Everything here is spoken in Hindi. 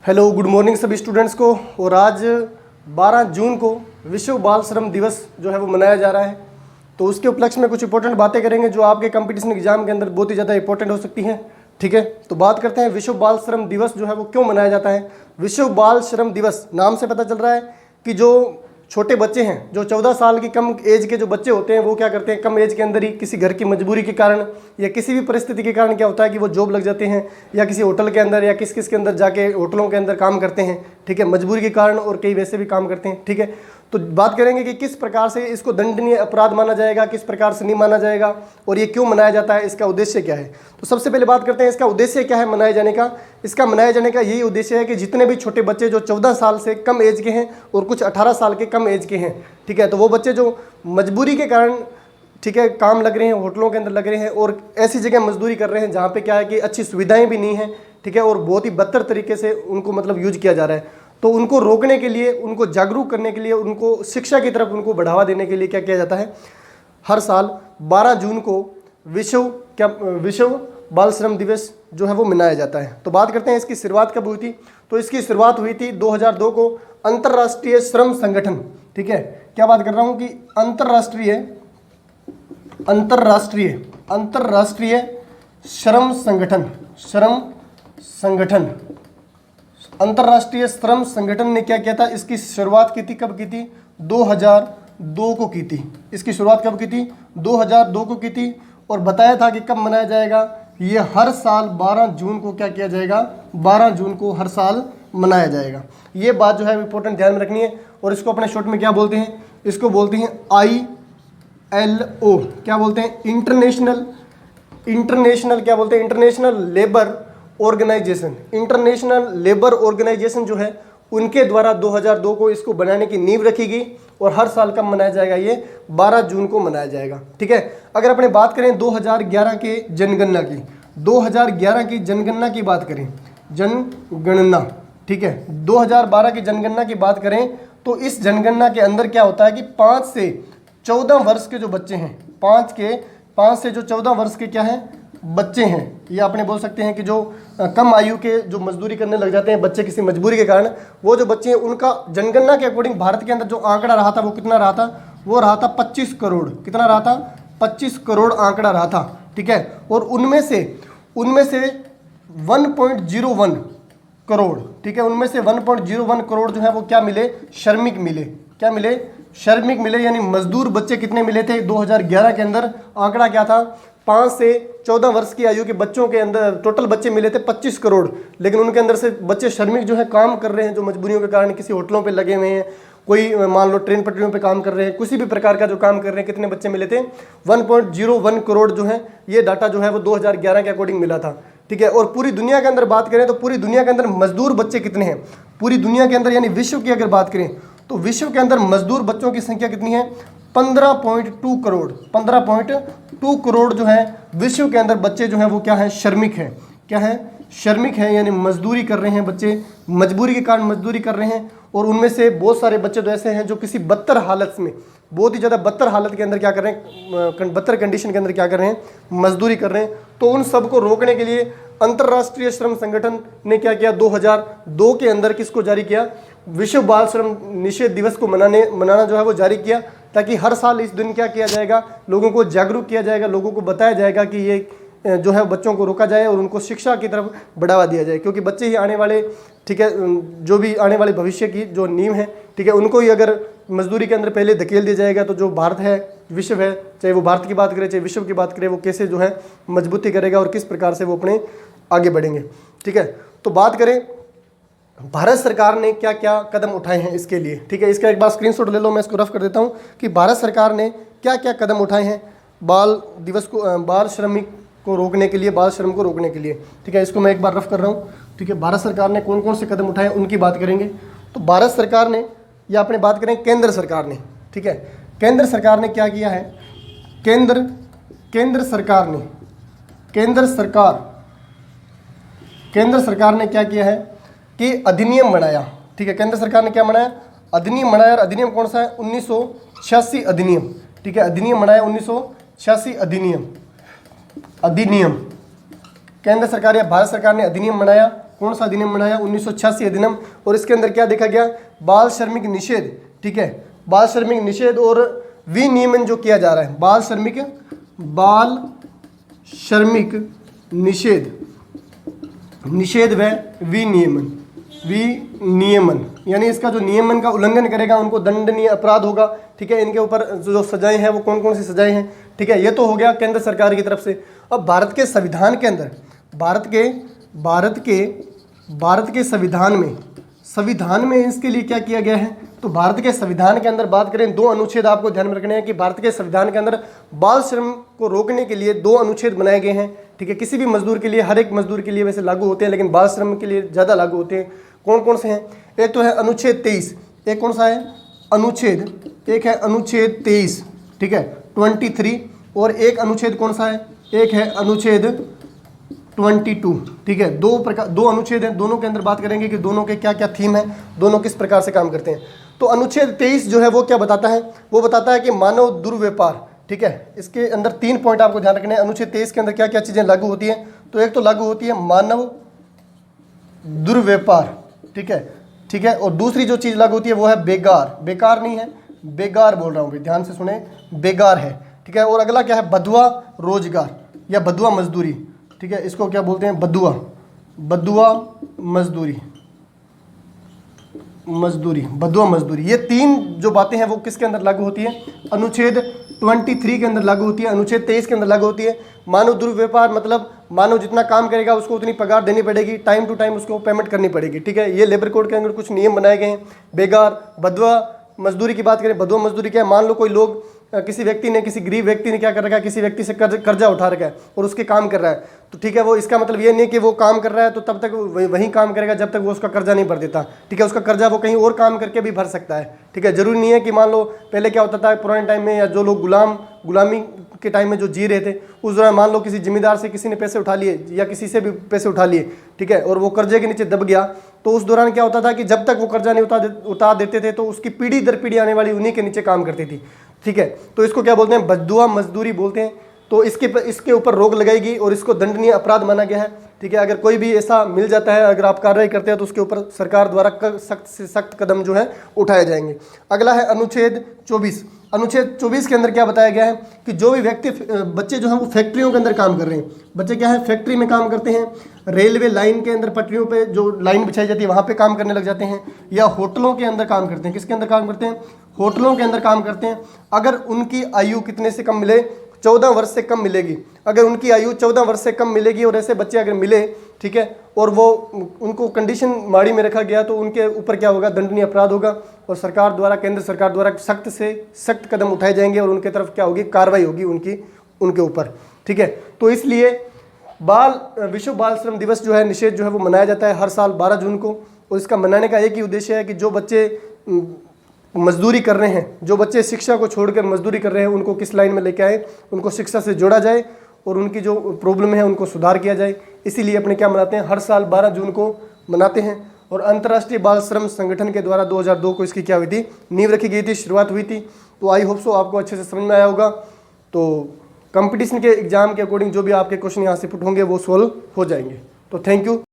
हेलो, गुड मॉर्निंग सभी स्टूडेंट्स को। और आज 12 जून को विश्व बाल श्रम दिवस जो है वो मनाया जा रहा है। तो उसके उपलक्ष्य में कुछ इंपॉर्टेंट बातें करेंगे जो आपके कंपटीशन एग्जाम के अंदर बहुत ही ज़्यादा इंपॉर्टेंट हो सकती हैं। ठीक है, तो बात करते हैं विश्व बाल श्रम दिवस जो है वो क्यों मनाया जाता है। विश्व बाल श्रम दिवस नाम से पता चल रहा है कि जो छोटे बच्चे हैं, जो 14 साल की कम एज के जो बच्चे होते हैं, वो क्या करते हैं, कम एज के अंदर ही किसी घर की मजबूरी के कारण या किसी भी परिस्थिति के कारण क्या होता है कि वो जॉब लग जाते हैं या किसी होटल के अंदर या किस के अंदर जाके होटलों के अंदर काम करते हैं। ठीक है, मजबूरी के कारण, और कई वैसे भी काम करते हैं। ठीक है, तो बात करेंगे कि किस प्रकार से इसको दंडनीय अपराध माना जाएगा, किस प्रकार से नहीं माना जाएगा, और ये क्यों मनाया जाता है, इसका उद्देश्य क्या है। तो सबसे पहले बात करते हैं इसका उद्देश्य क्या है मनाए जाने का। इसका मनाए जाने का यही उद्देश्य है कि जितने भी छोटे बच्चे जो 14 साल से कम एज के हैं और कुछ 18 साल के कम एज के हैं, ठीक है, तो वो बच्चे जो मजबूरी के कारण, ठीक है, काम लग रहे हैं, होटलों के अंदर लग रहे हैं और ऐसी जगह मजदूरी कर रहे हैं जहाँ पे क्या है कि अच्छी सुविधाएं भी नहीं हैं, ठीक है, और बहुत ही बदतर तरीके से उनको मतलब यूज किया जा रहा है। तो उनको रोकने के लिए, उनको जागरूक करने के लिए, उनको शिक्षा की तरफ उनको बढ़ावा देने के लिए क्या किया जाता है, हर साल 12 जून को विश्व बाल श्रम दिवस जो है वो मनाया जाता है। तो बात करते हैं इसकी शुरुआत कब हुई थी। तो इसकी शुरुआत हुई थी 2002 को अंतर्राष्ट्रीय श्रम संगठन, ठीक है, क्या बात कर रहा हूँ कि अंतर्राष्ट्रीय श्रम अंतर्राष्ट्रीय श्रम संगठन ने क्या किया था, इसकी शुरुआत की थी, कब की थी, 2002 को की थी। इसकी शुरुआत कब की थी, 2002 को की थी, और बताया था कि कब मनाया जाएगा, ये हर साल 12 जून को क्या किया जाएगा, 12 जून को हर साल मनाया जाएगा। ये बात जो है इंपॉर्टेंट ध्यान में रखनी है। और इसको अपने शॉर्ट में क्या बोलते हैं, इसको बोलते हैं ILO, क्या बोलते हैं, इंटरनेशनल क्या बोलते हैं, इंटरनेशनल लेबर ऑर्गेनाइजेशन जो है उनके द्वारा 2002 को इसको बनाने की नींव रखी गई। और हर साल कब मनाया जाएगा, ये 12 जून को मनाया जाएगा। ठीक है, अगर अपने बात करें 2011 के जनगणना की, 2011 की जनगणना की बात करें, जनगणना, ठीक है, 2012 की जनगणना की बात करें तो इस जनगणना के अंदर क्या होता है कि 5 से 14 वर्ष के जो बच्चे हैं, 5 से जो 14 वर्ष के क्या हैं, बच्चे हैं, ये आपने बोल सकते हैं कि जो कम आयु के जो मजदूरी करने लग जाते हैं बच्चे किसी मजबूरी के कारण, वो जो बच्चे हैं उनका जनगणना के अकॉर्डिंग भारत के अंदर जो आंकड़ा रहा था वो कितना रहा था, वो रहा था 25 करोड़। कितना रहा था, 25 करोड़ आंकड़ा रहा था। ठीक है, और उनमें से 1.01 करोड़, ठीक है, उनमें से 1.01 करोड़ जो है वो क्या मिले, श्रमिक मिले। क्या मिले, श्रमिक मिले, यानी मजदूर बच्चे कितने मिले थे 2011 के अंदर, आंकड़ा क्या था, 5 से 14 वर्ष की आयु के बच्चों के अंदर टोटल बच्चे मिले थे 25 करोड़। लेकिन उनके अंदर से बच्चे श्रमिक जो है काम कर रहे हैं, जो मजबूरियों के कारण किसी होटलों पे लगे हुए हैं, कोई मान लो ट्रेन पटरियों पे काम कर रहे हैं, किसी भी प्रकार का जो काम कर रहे हैं, कितने बच्चे मिले थे, 1.01 करोड़ जो है, ये डाटा जो है वो 2011 के अकॉर्डिंग मिला था। ठीक है, और पूरी दुनिया के अंदर बात करें तो पूरी दुनिया के अंदर मजदूर बच्चे कितने हैं, पूरी दुनिया के अंदर यानी विश्व की अगर बात करें तो विश्व के अंदर मजदूर बच्चों की संख्या कितनी है, 15.2 करोड़। 15.2 करोड़ जो है विश्व के अंदर बच्चे जो हैं वो क्या है, श्रमिक हैं। क्या है, श्रमिक हैं, यानी मजदूरी कर रहे हैं बच्चे, मजबूरी के कारण मजदूरी कर रहे हैं। और उनमें से बहुत सारे बच्चे तो ऐसे हैं जो किसी बदतर हालत में, बहुत ही ज़्यादा बदतर हालत के अंदर क्या कर रहे हैं, बदतर कंडीशन के अंदर क्या कर रहे हैं, मजदूरी कर रहे हैं। तो उन सबको रोकने के लिए अंतर्राष्ट्रीय श्रम संगठन ने क्या किया, 2002 के अंदर किसको जारी किया, विश्व बाल श्रम निषेध दिवस को मनाना जो है वो जारी किया, ताकि हर साल इस दिन क्या किया जाएगा, लोगों को जागरूक किया जाएगा, लोगों को बताया जाएगा कि ये जो है बच्चों को रोका जाए और उनको शिक्षा की तरफ बढ़ावा दिया जाए। क्योंकि बच्चे ही आने वाले, ठीक है, जो भी आने वाले भविष्य की जो नींव है, ठीक है, उनको ही अगर मजदूरी के अंदर पहले धकेल दिया जाएगा तो जो भारत है, विश्व है, चाहे वो भारत की बात करे चाहे विश्व की बात करे, वो कैसे जो है मजबूती करेगा और किस प्रकार से वो अपने आगे बढ़ेंगे। ठीक है, तो बात करें भारत सरकार ने क्या क्या कदम उठाए हैं इसके लिए। ठीक है, इसका एक बार स्क्रीनशॉट ले लो, मैं इसको रफ कर देता हूँ कि भारत सरकार ने क्या क्या कदम उठाए हैं बाल दिवस को, बाल श्रमिक को रोकने के लिए, बाल श्रम को रोकने के लिए। ठीक है, इसको मैं एक बार रफ कर रहा हूँ। ठीक है, भारत सरकार ने कौन कौन से कदम उठाए उनकी बात करेंगे। तो भारत सरकार ने, या अपने बात करें केंद्र सरकार ने, ठीक है, केंद्र सरकार ने क्या किया है, केंद्र सरकार ने क्या किया है कि अधिनियम बनाया। ठीक है, केंद्र सरकार ने क्या बनाया, अधिनियम बनाया। और अधिनियम कौन सा है, 1986 अधिनियम। ठीक है, अधिनियम बनाया 1986 अधिनियम। केंद्र सरकार या भारत सरकार ने अधिनियम बनाया कौन सा अधिनियम बनाया? 1986 अधिनियम। और इसके अंदर क्या देखा गया? बाल श्रमिक निषेध, ठीक है, बाल श्रमिक निषेध और विनियमन जो किया जा रहा है, बाल श्रमिक निषेध व विनियमन यानी इसका जो नियमन का उल्लंघन करेगा उनको दंडनीय अपराध होगा, ठीक है। इनके ऊपर जो सजाएं हैं वो कौन कौन सी सजाएं हैं, ठीक है। ये तो हो गया केंद्र सरकार की तरफ से। अब भारत के संविधान के अंदर, भारत के संविधान में इसके लिए क्या किया गया है? तो भारत के संविधान के अंदर बात करें, 2 अनुच्छेद आपको ध्यान में रखने हैं कि भारत के संविधान के अंदर बाल श्रम को रोकने के लिए 2 अनुच्छेद बनाए गए हैं, ठीक है। किसी भी मजदूर के लिए, हर एक मजदूर के लिए वैसे लागू होते हैं, लेकिन बाल श्रम के लिए ज़्यादा लागू होते हैं। कौन कौन से हैं? एक तो है अनुच्छेद 23, एक कौन सा है? एक है अनुच्छेद 23, ठीक है, 23। और एक अनुच्छेद कौन सा है? एक है अनुच्छेद 22, ठीक है। 2 अनुच्छेद हैं, दोनों के अंदर बात करेंगे कि दोनों के क्या क्या थीम है, दोनों किस प्रकार से काम करते हैं। तो अनुच्छेद 23 जो है वो क्या बताता है? वो बताता है कि मानव दुर्व्यापार, ठीक है। इसके अंदर 3 पॉइंट आपको ध्यान रखने हैं। अनुच्छेद 23 के अंदर क्या क्या चीज़ें लागू होती हैं? तो एक तो लागू होती है मानव दुर्व्यापार, ठीक है। और दूसरी जो चीज़ लागू होती है वो है बेकार नहीं है, बेगार बोल रहा हूँ भाई, ध्यान से सुने, बेगार है, ठीक है। और अगला क्या है? बधुआ रोजगार या बधुआ मजदूरी, ठीक है। इसको क्या बोलते हैं? बधुआ मजदूरी। ये 3 जो बातें हैं वो किसके अंदर लागू होती है? अनुच्छेद 23 के अंदर लागू होती है, अनुच्छेद 23 के अंदर लागू होती है। मानव दुर्व्यापार मतलब मानव जितना काम करेगा उसको उतनी पगार देनी पड़ेगी, टाइम टू टाइम उसको पेमेंट करनी पड़ेगी, ठीक है। ये लेबर कोड के अंदर कुछ नियम बनाए गए हैं। बेगार, बधुआ मजदूरी की बात करें, बधुआ मजदूरी क्या है? मान लो कोई लोग, किसी व्यक्ति ने, किसी गरीब व्यक्ति ने क्या कर रखा है? किसी व्यक्ति से कर्जा उठा रखा है और उसके काम कर रहा है, तो ठीक है, वो इसका मतलब ये नहीं कि वो काम कर रहा है तो तब तक वही काम करेगा जब तक वो उसका कर्जा नहीं भर देता, ठीक है। उसका कर्जा वो कहीं और काम करके भी भर सकता है, ठीक है। जरूरी नहीं है कि मान लो पहले क्या होता था पुराने टाइम में, या जो लोग गुलामी के टाइम में जो जी रहे थे उस दौरान, मान लो किसी जिम्मेदार से किसी ने पैसे उठा लिए या किसी से भी पैसे उठा लिए, ठीक है, और वो कर्जे के नीचे दब गया, तो उस दौरान क्या होता था कि जब तक वो कर्जा नहीं उतार देते थे तो उसकी पीढ़ी दर पीढ़ी आने वाली उन्हीं के नीचे काम करती थी, ठीक है। तो इसको क्या बोलते हैं? बधुआ मजदूरी बोलते हैं। तो इसके ऊपर रोक लगाएगी और इसको दंडनीय अपराध माना गया है, ठीक है। अगर कोई भी ऐसा मिल जाता है, अगर आप कार्रवाई करते हैं तो उसके ऊपर सरकार द्वारा सख्त से सख्त कदम जो है उठाए जाएंगे। अगला है अनुच्छेद 24। अनुच्छेद 24 के अंदर क्या बताया गया है कि जो भी व्यक्ति, बच्चे जो हैं वो फैक्ट्रियों के अंदर काम कर रहे हैं, बच्चे क्या है? फैक्ट्री में काम करते हैं, रेलवे लाइन के अंदर पटरियों पे जो लाइन बिछाई जाती है वहाँ पे काम करने लग जाते हैं, या होटलों के अंदर काम करते हैं। किसके अंदर काम करते हैं? होटलों के अंदर काम करते हैं। अगर उनकी आयु कितने से कम मिले? 14 वर्ष से कम मिलेगी। अगर उनकी आयु 14 वर्ष से कम मिलेगी और ऐसे बच्चे अगर मिले, ठीक है, और वो उनको कंडीशन माड़ी में रखा गया तो उनके ऊपर क्या होगा? दंडनीय अपराध होगा और सरकार द्वारा, केंद्र सरकार द्वारा सख्त से सख्त कदम उठाए जाएंगे और उनके तरफ क्या होगी? कार्रवाई होगी उनके ऊपर, ठीक है। तो इसलिए विश्व बाल श्रम दिवस जो है, निषेध जो है वो मनाया जाता है हर साल 12 जून को। और इसका मनाने का एक ही उद्देश्य है कि जो बच्चे मजदूरी कर रहे हैं, जो बच्चे शिक्षा को छोड़कर मजदूरी कर रहे हैं, उनको किस लाइन में लेके आए, उनको शिक्षा से जोड़ा जाए और उनकी जो प्रॉब्लम है उनको सुधार किया जाए। इसीलिए अपने क्या मनाते हैं? हर साल 12 जून को मनाते हैं। और अंतर्राष्ट्रीय बाल श्रम संगठन के द्वारा 2002 को इसकी क्या हुई थी? नींव रखी गई थी, शुरुआत हुई थी। तो आई होप सो आपको अच्छे से समझ में आया होगा। तो कंपटीशन के एग्जाम के अकॉर्डिंग जो भी आपके क्वेश्चन यहाँ से पुट होंगे वो सोल्व हो जाएंगे। तो थैंक यू।